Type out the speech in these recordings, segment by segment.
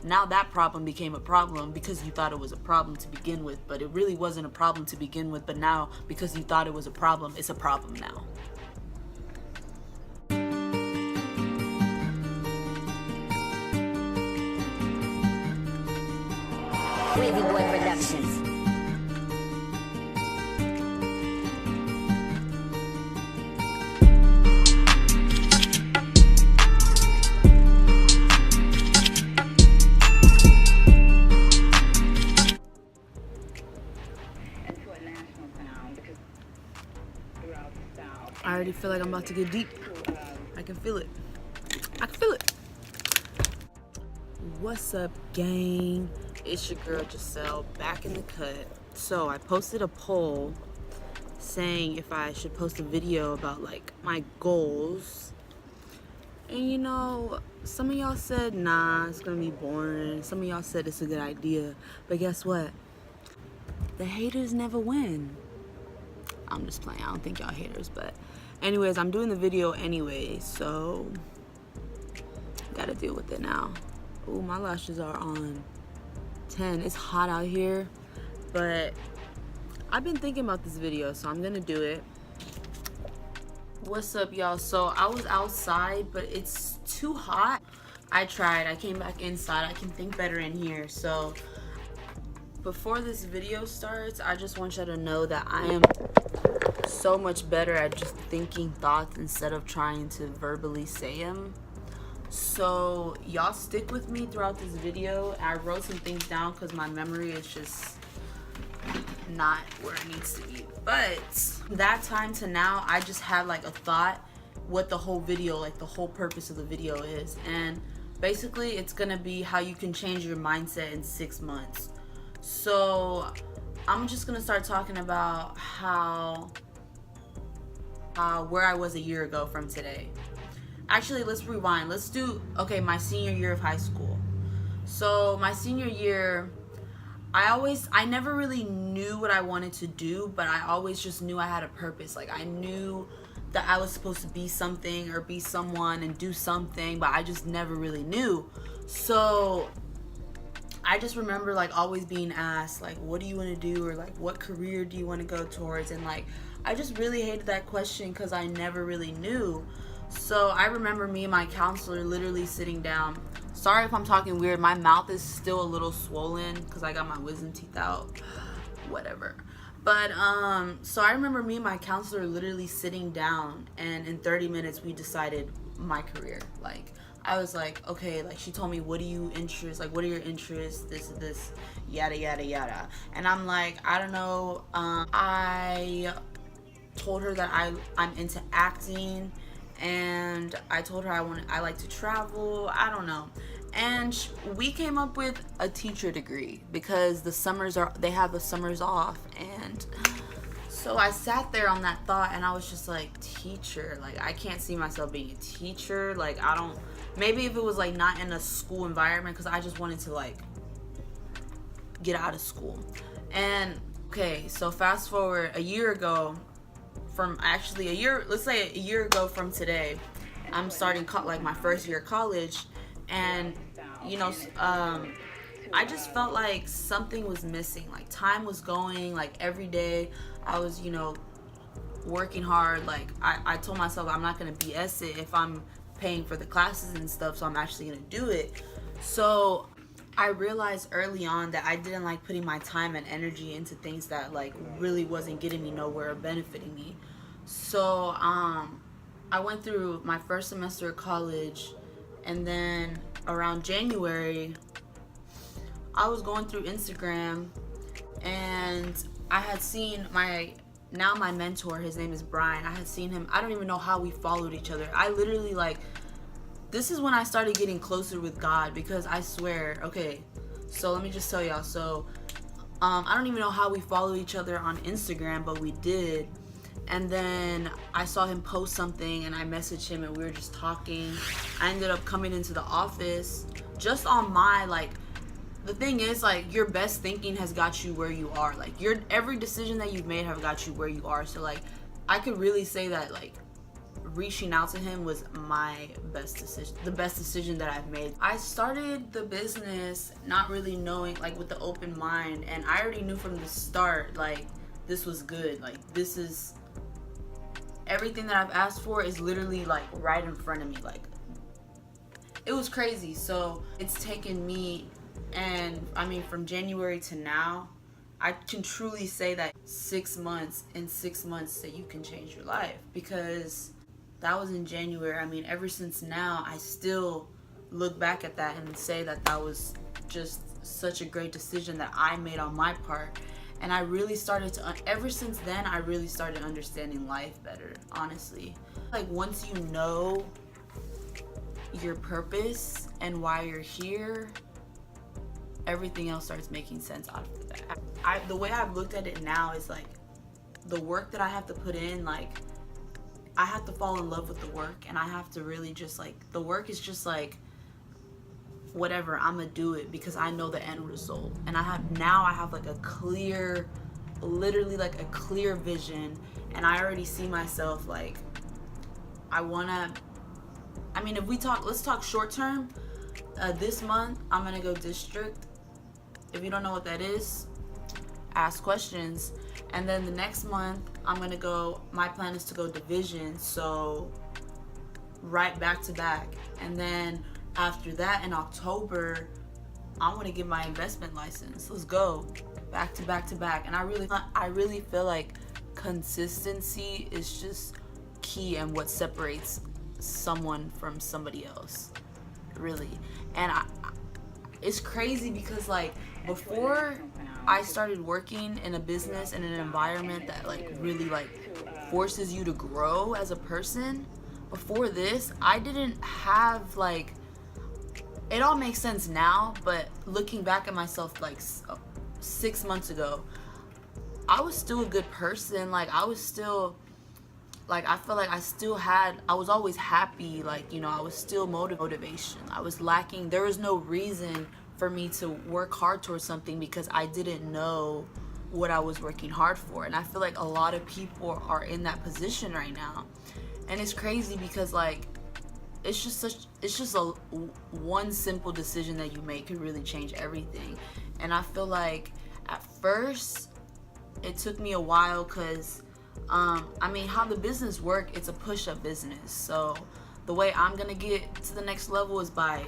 Now that problem became a problem because you thought it was a problem to begin with, but it really wasn't a problem to begin with. But now, because you thought it was a problem, it's a problem now. Wavy Boy Productions. I already feel like I'm about to get deep. I can feel it. I can feel it. What's up, gang? It's your girl Giselle, back in the cut. So I posted a poll saying if I should post a video about like my goals. And you know, some of y'all said nah, it's gonna be boring. Some of y'all said it's a good idea. But guess what? The haters never win. I'm just playing. I don't think y'all haters, but anyways, I'm doing the video anyway, so gotta deal with it now. Ooh, my lashes are on 10. It's hot out here, but I've been thinking about this video, so I'm gonna do it. What's up, y'all? So I was outside, but it's too hot. I tried. I came back inside. I can think better in here. So before this video starts, I just want y'all to know that I am so much better at just thinking thoughts instead of trying to verbally say them. So y'all stick with me throughout this video. I wrote some things down because my memory is just not where it needs to be. But that time to now, I just had like a thought what the whole video, like the whole purpose of the video is. And basically it's gonna be how you can change your mindset in 6 months. So I'm just gonna start talking about how where I was a year ago from today. Actually, let's rewind. Let's do, okay, my senior year of high school. So my senior year, I never really knew what I wanted to do, but I always just knew I had a purpose. Like I knew that I was supposed to be something or be someone and do something, but I just never really knew. So I just remember like always being asked like, what do you want to do, or like what career do you want to go towards, and like I just really hated that question because I never really knew. So I remember me and my counselor literally sitting down. Sorry if I'm talking weird, my mouth is still a little swollen because I got my wisdom teeth out. Whatever. But so I remember me and my counselor literally sitting down, and in 30 minutes we decided my career. Like I was like, okay, like she told me, what are you interested, like what are your interests, this, yada yada yada. And I'm like, I don't know. I told her that I'm into acting, and I told her I like to travel. I don't know. And we came up with a teacher degree because they have the summers off. And so I sat there on that thought, and I was just like, teacher, like I can't see myself being a teacher. Like I don't, maybe if it was like not in a school environment, because I just wanted to like get out of school. And okay, so fast forward a year ago, let's say a year ago from today, I'm starting like my first year of college. And you know, I just felt like something was missing. Like time was going, like every day I was, you know, working hard. Like I told myself I'm not gonna BS it if I'm paying for the classes and stuff, so I'm actually gonna do it. So I realized early on that I didn't like putting my time and energy into things that like really wasn't getting me nowhere or benefiting me. So I went through my first semester of college, and then around January I was going through Instagram, and I had seen my mentor, his name is Brian. I had seen him. I don't even know how we followed each other. I literally like, this is when I started getting closer with God, because I swear, okay, so let me just tell y'all. So I don't even know how we followed each other on Instagram, but we did. And then I saw him post something, and I messaged him, and we were just talking. I ended up coming into the office just on my, like, the thing is, like, your best thinking has got you where you are. Like, every decision that you've made have got you where you are. So, like, I could really say that, like, reaching out to him was my best decision, the best decision that I've made. I started the business not really knowing, like, with the open mind, and I already knew from the start, like, this was good. Like, this is everything that I've asked for is literally like right in front of me. Like, it was crazy. So it's taken me, and I mean, from January to now, I can truly say that 6 months, in 6 months that you can change your life, because that was in January. I mean, ever since now, I still look back at that and say that that was just such a great decision that I made on my part. And I really started to, ever since then, I really started understanding life better, honestly. Like, once you know your purpose and why you're here, everything else starts making sense after that. The way I've looked at it now is like, the work that I have to put in, like, I have to fall in love with the work, and I have to really just like, the work is just like, whatever, I'm gonna do it because I know the end result. And I have like a clear, literally like a clear vision, and I already see myself like, I mean, if we talk, let's talk short term. This month I'm gonna go district. If you don't know what that is, ask questions. And then the next month I'm gonna go, my plan is to go division, so right back to back. And then after that, in October, I want to get my investment license. Let's go back to back to back. And I really feel like consistency is just key and what separates someone from somebody else, really. And it's crazy because, like, before I started working in a business in an environment that like really like forces you to grow as a person, before this I didn't have, like, it all makes sense now, but looking back at myself like 6 months ago, I was still a good person. Like, I was still, like, I feel like I was always happy. Like, you know, I was still motivation. I was lacking. There was no reason for me to work hard towards something because I didn't know what I was working hard for. And I feel like a lot of people are in that position right now. And it's crazy because, like, it's just a one simple decision that you make can really change everything. And I feel like at first it took me a while because I mean, how the business work, it's a push-up business. So the way I'm gonna get to the next level is by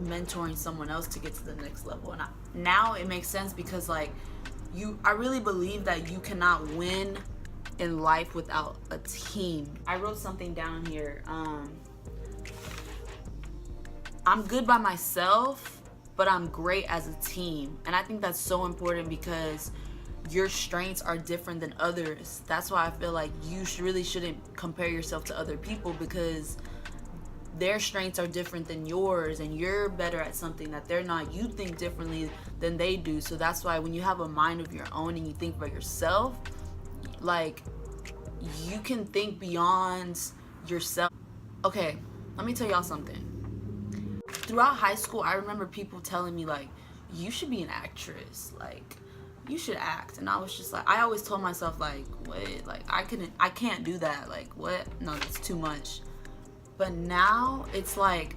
mentoring someone else to get to the next level. And now it makes sense because, like, I really believe that you cannot win in life without a team. I wrote something down here. I'm good by myself, but I'm great as a team. And I think that's so important because your strengths are different than others. That's why I feel like you really shouldn't compare yourself to other people, because their strengths are different than yours, and you're better at something that they're not. You think differently than they do. So that's why when you have a mind of your own and you think about yourself, like, you can think beyond yourself. Okay, let me tell y'all something. Throughout high school, I remember people telling me, like, you should be an actress, like, you should act. And I was just like, I always told myself, like, wait, like, I can't do that. Like, what? No, that's too much. But now it's like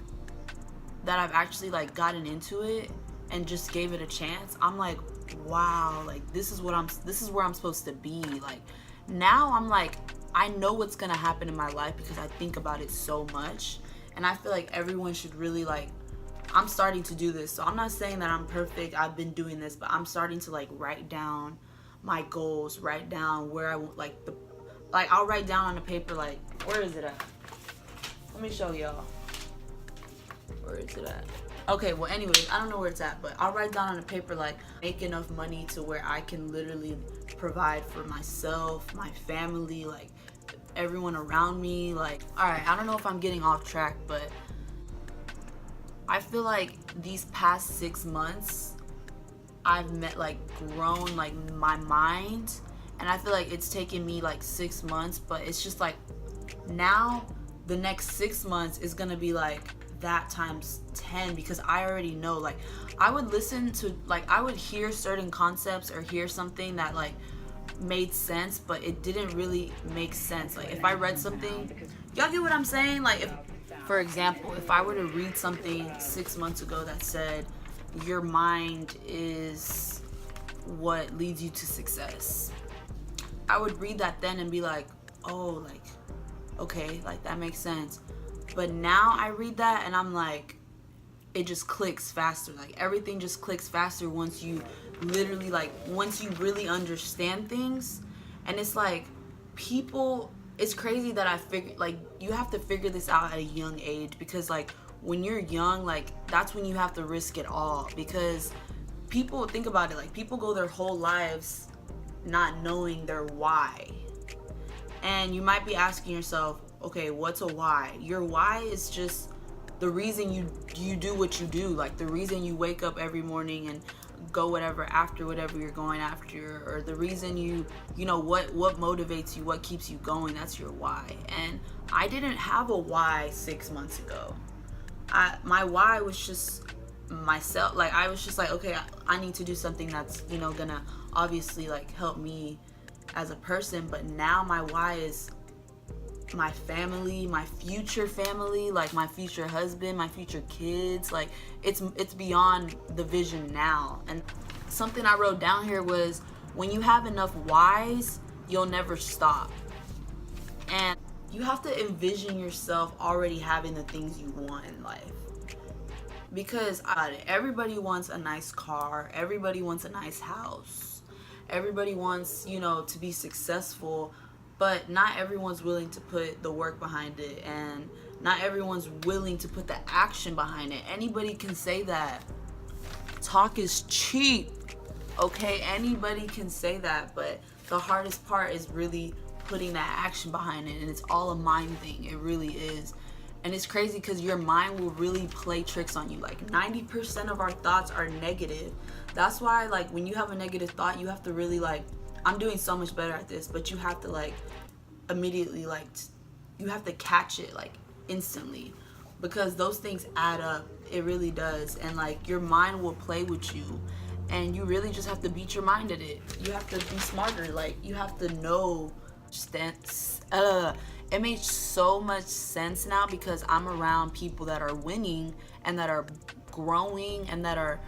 that I've actually, like, gotten into it and just gave it a chance. I'm like, wow, like, this is where I'm supposed to be. Like, now I'm like, I know what's gonna happen in my life because I think about it so much. And I feel like everyone should really, like, I'm starting to do this. So I'm not saying that I'm perfect. I've been doing this, but I'm starting to, like, write down my goals, write down where I want, like, I'll write down on a paper, like, where is it at? Let me show y'all. Where is it at? Okay, well, anyways, I don't know where it's at, but I'll write down on a paper, like, make enough money to where I can literally provide for myself, my family, like, everyone around me. Like, all right, I don't know if I'm getting off track, but I feel like these past 6 months I've grown, like, my mind, and I feel like it's taken me like 6 months, but it's just like now the next 6 months is gonna be like that times 10, because I already know, like, I would listen to, like, I would hear certain concepts or hear something that, like, made sense, but it didn't really make sense. Like, if I read something, Y'all get what I'm saying? Like, if, for example, if I were to read something 6 months ago that said your mind is what leads you to success, I would read that then and be like, oh, like, okay, like that makes sense. But now I read that and I'm like, it just clicks faster. Like everything just clicks faster once you literally, like, once you really understand things. And it's like, people, it's crazy that I figured, like, you have to figure this out at a young age, because like when you're young, like that's when you have to risk it all. Because people, think about it, like people go their whole lives not knowing their why. And you might be asking yourself, okay, what's a why? Your why is just the reason you do what you do, like the reason you wake up every morning and go whatever after whatever you're going after, or the reason you know what motivates you, what keeps you going. That's your why. And I didn't have a why 6 months ago. My why was just myself. Like I was just like, okay, I need to do something that's, you know, gonna obviously like help me as a person. But now my why is my family, my future family, like my future husband, my future kids. Like it's beyond the vision now. And something I wrote down here was, when you have enough whys, you'll never stop. And you have to envision yourself already having the things you want in life. Because everybody wants a nice car, everybody wants a nice house, everybody wants, you know, to be successful. But not everyone's willing to put the work behind it, and not everyone's willing to put the action behind it. Anybody can say that. Talk is cheap, okay? Anybody can say that, but the hardest part is really putting that action behind it, and it's all a mind thing. It really is. And it's crazy because your mind will really play tricks on you. Like 90% of our thoughts are negative. That's why, like, when you have a negative thought, you have to really, like, I'm doing so much better at this, but you have to like immediately, like, you have to catch it like instantly, because those things add up. It really does. And like your mind will play with you, and you really just have to beat your mind at it. You have to be smarter. Like you have to know. It makes so much sense now, because I'm around people that are winning and that are growing and that are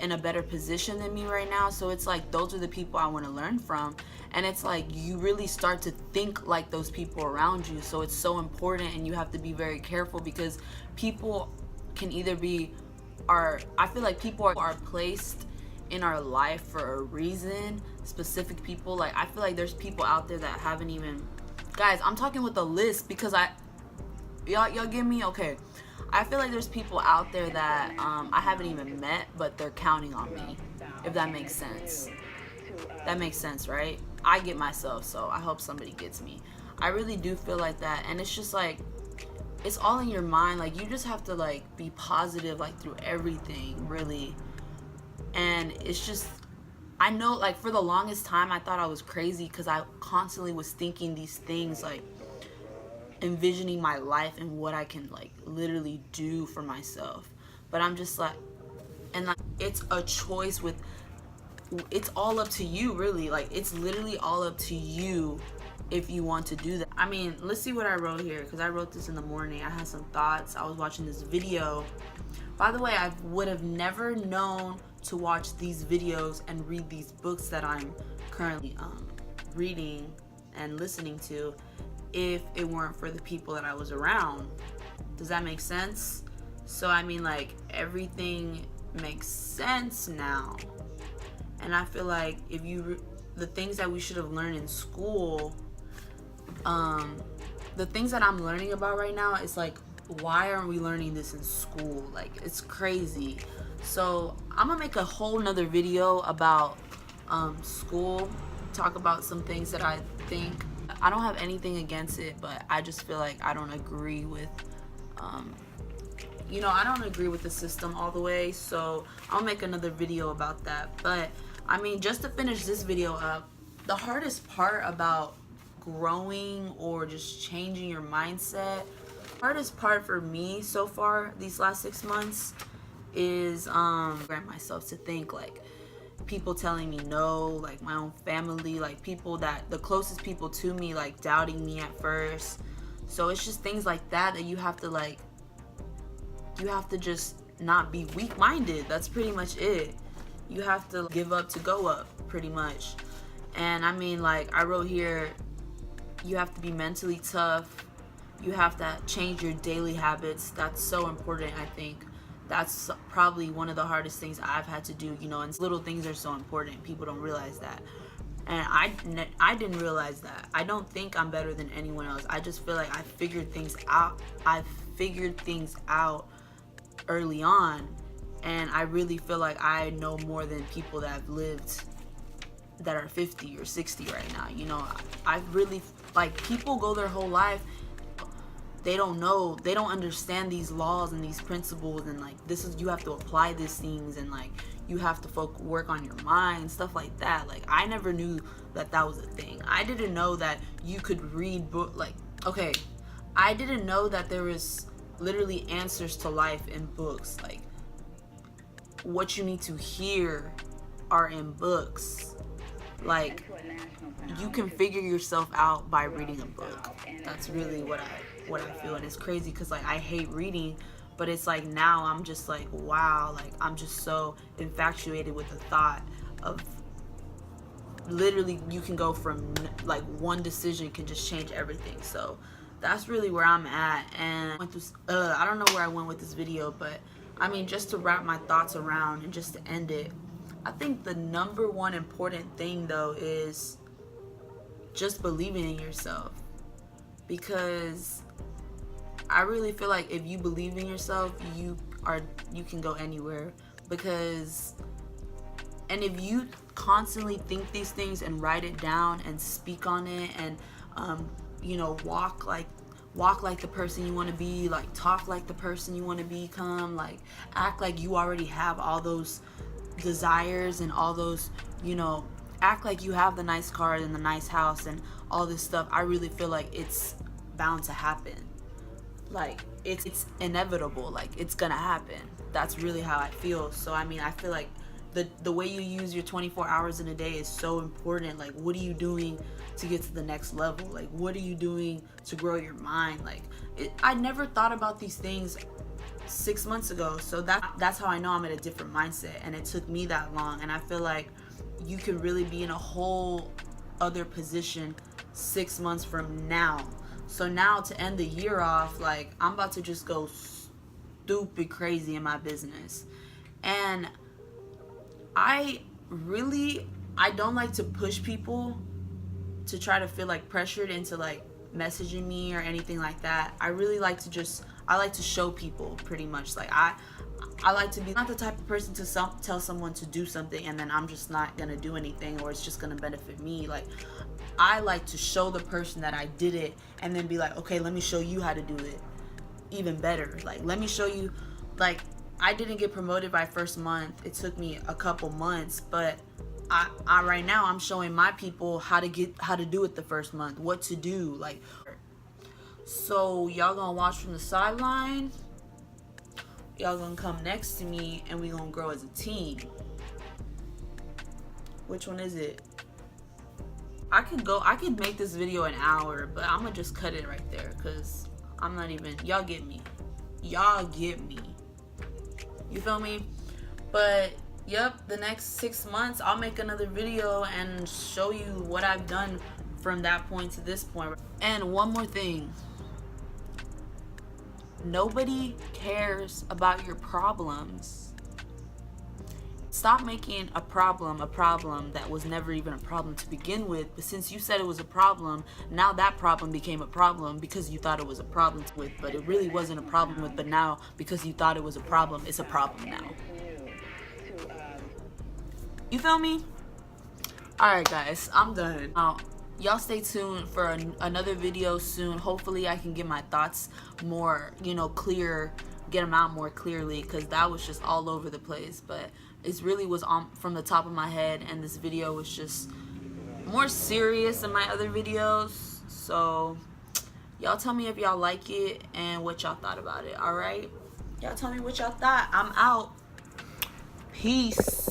in a better position than me right now. So it's like, those are the people I want to learn from. And it's like, you really start to think like those people around you. So it's so important, and you have to be very careful, because people can either be I feel like people are placed in our life for a reason. Specific people, like I feel like there's people out there that haven't even, guys, I'm talking with a list, because y'all get me? Okay, I feel like there's people out there that I haven't even met, but they're counting on me, if that makes sense. That makes sense, right? I get myself, so I hope somebody gets me. I really do feel like that. And it's just like, it's all in your mind. Like you just have to like be positive, like through everything, really. And it's just, I know, like for the longest time I thought I was crazy, because I constantly was thinking these things, like envisioning my life and what I can like literally do for myself. But I'm just like, and like it's a choice it's all up to you, really. Like it's literally all up to you if you want to do that. I mean, let's see what I wrote here, because I wrote this in the morning. I had some thoughts. I was watching this video. By the way, I would have never known to watch these videos and read these books that I'm currently reading and listening to if it weren't for the people that I was around. Does that make sense? So I mean, like, everything makes sense now. And I feel like if the things that we should have learned in school, the things that I'm learning about right now, is like, why aren't we learning this in school? Like, it's crazy. So I'm gonna make a whole nother video about school, talk about some things that I think. I don't have anything against it, but I just feel like I don't agree with I don't agree with the system all the way. So I'll make another video about that. But I mean, just to finish this video up, the hardest part about growing or just changing your mindset, hardest part for me so far these last 6 months is grant myself to think, like, people telling me no, like my own family, like people that the closest people to me, like doubting me at first. So it's just things like that that you have to just not be weak-minded. That's pretty much it. You have to give up to go up, pretty much. And I mean, like, I wrote here, you have to be mentally tough. You have to change your daily habits. That's so important, I think. That's probably one of the hardest things I've had to do, you know, and little things are so important. People don't realize that. And I didn't realize that. I don't think I'm better than anyone else. I just feel like I figured things out. I figured things out early on, and I really feel like I know more than people that have lived that are 50 or 60 right now. You know, I really, like, people go their whole life, they don't know, they don't understand these laws and these principles, and like, this is, you have to apply these things, and like, you have to work on your mind, stuff like that. Like, I never knew that that was a thing. I didn't know that you could read book, like, okay, I didn't know that there was literally answers to life in books. Like, what you need to hear are in books. Like, you can figure yourself out by reading a book. That's really what I feel. And it's crazy because, like, I hate reading, but it's like, now I'm just like, wow, like, I'm just so infatuated with the thought of literally you can go from, like, one decision can just change everything. So that's really where I'm at. And I don't know where I went with this video, but I mean, just to wrap my thoughts around and just to end it, I think the number one important thing, though, is just believing in yourself. Because I really feel like if you believe in yourself, you can go anywhere. Because, and if you constantly think these things and write it down and speak on it, and you know, walk like the person you want to be, like, talk like the person you want to become, like, act like you already have all those desires and all those, you know, act like you have the nice car and the nice house and all this stuff. I really feel like it's bound to happen. Like, it's inevitable. Like, it's gonna happen. That's really how I feel. So I mean, I feel like the way you use your 24 hours in a day is so important. Like, what are you doing to get to the next level? Like, what are you doing to grow your mind? Like, I never thought about these things 6 months ago. So that's how I know I'm in a different mindset, and it took me that long. And I feel like you can really be in a whole other position 6 months from now. So now, to end the year off, like, I'm about to just go stupid crazy in my business. And I don't like to push people to try to feel like pressured into like messaging me or anything like that. I really like to I like to show people, pretty much. Like, I like to be not the type of person to tell someone to do something and then I'm just not gonna do anything, or it's just gonna benefit me. Like, I like to show the person that I did it and then be like, okay, let me show you how to do it even better. Like, let me show you. Like, I didn't get promoted by first month. It took me a couple months, but I right now I'm showing my people how to do it the first month, what to do. Like, so y'all gonna watch from the sideline, y'all gonna come next to me, and we gonna grow as a team. Which one is it? I could make this video an hour, but I'm gonna just cut it right there, because I'm not even, y'all get me. You feel me? But yep, the next 6 months I'll make another video and show you what I've done from that point to this point. And one more thing, nobody cares about your problems. Stop making a problem that was never even a problem to begin with. But since you said it was a problem, now that problem became a problem because you thought it was a problem with, but it really wasn't a problem with. But now, because you thought it was a problem, it's a problem now. You feel me? Alright guys, I'm done. Y'all stay tuned for another video soon. Hopefully I can get my thoughts more, clear, get them out more clearly, because that was just all over the place. But it really was from the top of my head, and this video was just more serious than my other videos. So y'all tell me if y'all like it and what y'all thought about it. Alright, y'all tell me what y'all thought. I'm out. Peace.